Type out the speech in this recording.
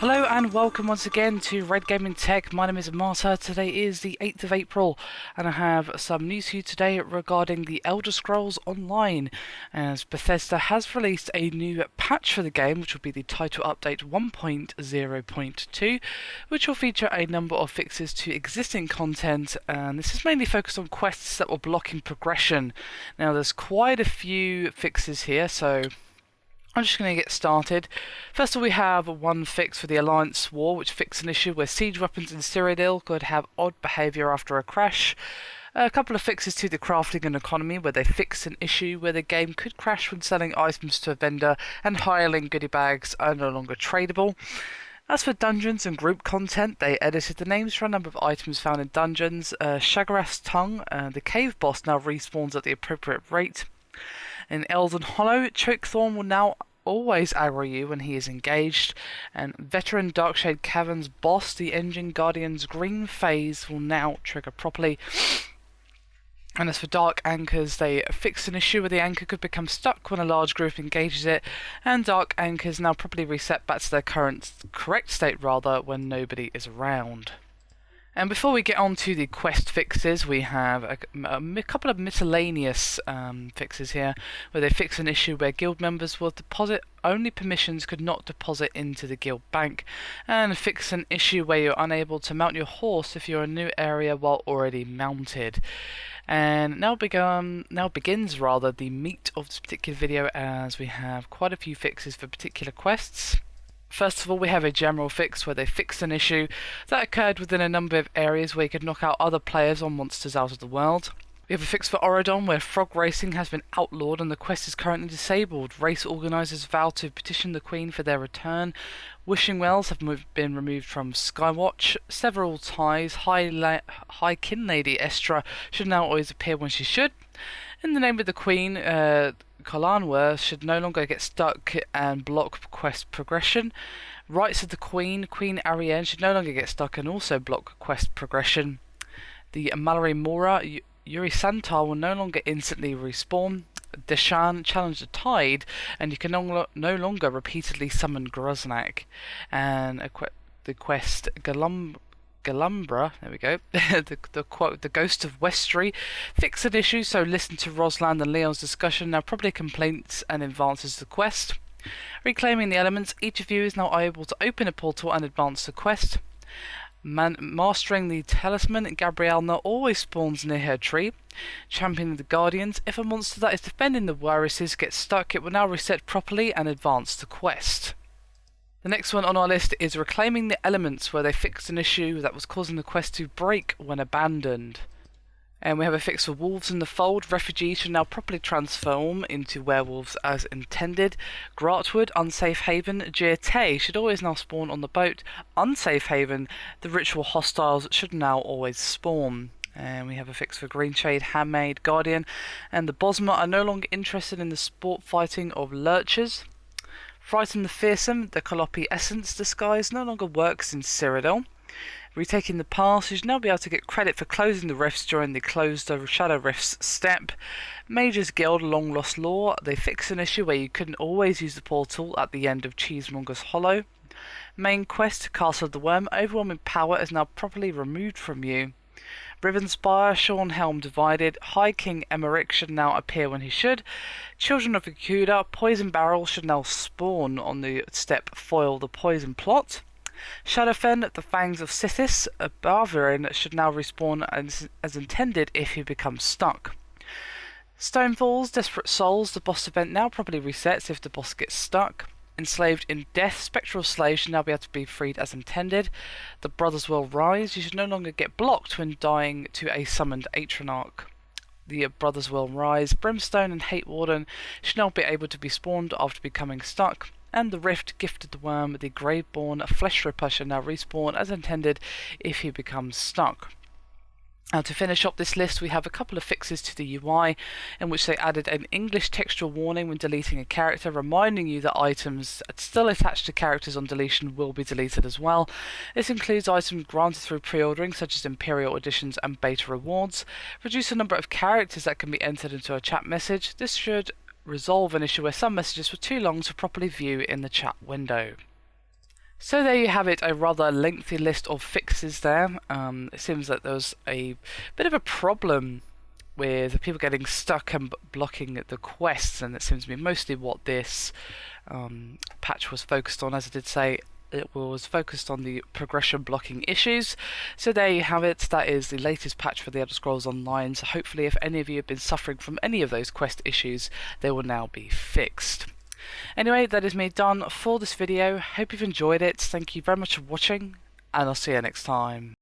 Hello and welcome once again to Red Gaming Tech. My name is Marta. Today is the 8th of April and I have some news for you today regarding the Elder Scrolls Online, as Bethesda has released a new patch for the game, which will be the title update 1.0.2, which will feature a number of fixes to existing content, and this is mainly focused on quests that were blocking progression. Now there's quite a few fixes here, so I'm just going to get started. First of all, we have one fix for the Alliance War, which fixed an issue where siege weapons in Cyrodiil could have odd behaviour after a crash. A couple of fixes to the crafting and economy, where they fixed an issue where the game could crash when selling items to a vendor and hireling goodie bags are no longer tradable. As for dungeons and group content, they edited the names for a number of items found in dungeons. Shagarath's Tongue, the cave boss, now respawns at the appropriate rate. In Elden Hollow, Chokethorn will now always aggro you when he is engaged, and Veteran Darkshade Cavern's boss, the Engine Guardian's green phase, will now trigger properly. And as for Dark Anchors, they fixed an issue where the anchor could become stuck when a large group engages it, and Dark Anchors now properly reset back to their correct state when nobody is around. And before we get on to the quest fixes, we have a couple of miscellaneous fixes here, where they fix an issue where guild members will deposit only permissions could not deposit into the guild bank, and fix an issue where you're unable to mount your horse if you're in a new area while already mounted. And now begins the meat of this particular video, as we have quite a few fixes for particular quests. First of all, we have a general fix where they fixed an issue that occurred within a number of areas where you could knock out other players or monsters out of the world. We have a fix for Oradon where frog racing has been outlawed and the quest is currently disabled. Race organisers vow to petition the Queen for their return. Wishing wells have been removed from Skywatch. Several ties. High Kin Lady Estra should now always appear when she should. In the name of the Queen, Kolanwa should no longer get stuck and block quest progression. Rights of the Queen, Queen Ariane should no longer get stuck and also block quest progression. The Mallory Mora, Yuri Santar will no longer instantly respawn. Deshan challenged the Tide, and you can no longer repeatedly summon Groznak. And the quest Galumbra, there we go, the Ghost of Westry, fix an issue, so listen to Rosland and Leon's discussion, now properly complaints and advances the quest. Reclaiming the elements, each of you is now able to open a portal and advance the quest. Mastering the Talisman, Gabrielle now always spawns near her tree. Championing the Guardians, if a monster that is defending the Warises gets stuck, it will now reset properly and advance the quest. The next one on our list is Reclaiming the Elements, where they fixed an issue that was causing the quest to break when abandoned. And we have a fix for Wolves in the Fold. Refugees should now properly transform into werewolves as intended. Gratwood, Unsafe Haven, Jirte should always now spawn on the boat. Unsafe Haven, the ritual hostiles should now always spawn. And we have a fix for Greenshade, Handmaid, Guardian, and the Bosma are no longer interested in the sport fighting of lurchers. Frighten the Fearsome, the Calliope Essence disguise no longer works in Cyrodiil. Retaking the Past, you should now be able to get credit for closing the rifts during the Closed Shadow Rifts step. Mages Guild, Long Lost Lore, they fixed an issue where you couldn't always use the portal at the end of Cheesemonger's Hollow. Main quest, Castle of the Worm, overwhelming power is now properly removed from you. Rivenspire, Shornhelm Divided, High King Emmerich should now appear when he should. Children of Ikuda, Poison Barrel should now spawn on the step Foil the Poison Plot. Shadowfen, the Fangs of Sithis, a Barbarian should now respawn as intended if he becomes stuck. Stonefalls, Desperate Souls, the boss event now properly resets if the boss gets stuck. Enslaved in Death, Spectral Slaves should now be able to be freed as intended. The Brothers Will Rise, you should no longer get blocked when dying to a summoned Atronach. The Brothers Will Rise, Brimstone and Hate Warden should now be able to be spawned after becoming stuck. And the Rift, Gifted the Worm, the Graveborn, Flesh Ripper should now respawn as intended if he becomes stuck. Now to finish up this list, we have a couple of fixes to the UI in which they added an English textual warning when deleting a character, reminding you that items still attached to characters on deletion will be deleted as well. This includes items granted through pre-ordering, such as Imperial Editions and Beta Rewards. Reduce the number of characters that can be entered into a chat message. This should resolve an issue where some messages were too long to properly view in the chat window. So there you have it, a rather lengthy list of fixes there. It seems that there was a bit of a problem with people getting stuck and blocking the quests, and it seems to be mostly what this patch was focused on. As I did say, it was focused on the progression blocking issues. So there you have it, that is the latest patch for the Elder Scrolls Online. So hopefully if any of you have been suffering from any of those quest issues, they will now be fixed. Anyway, that is me done for this video. Hope you've enjoyed it. Thank you very much for watching, and I'll see you next time.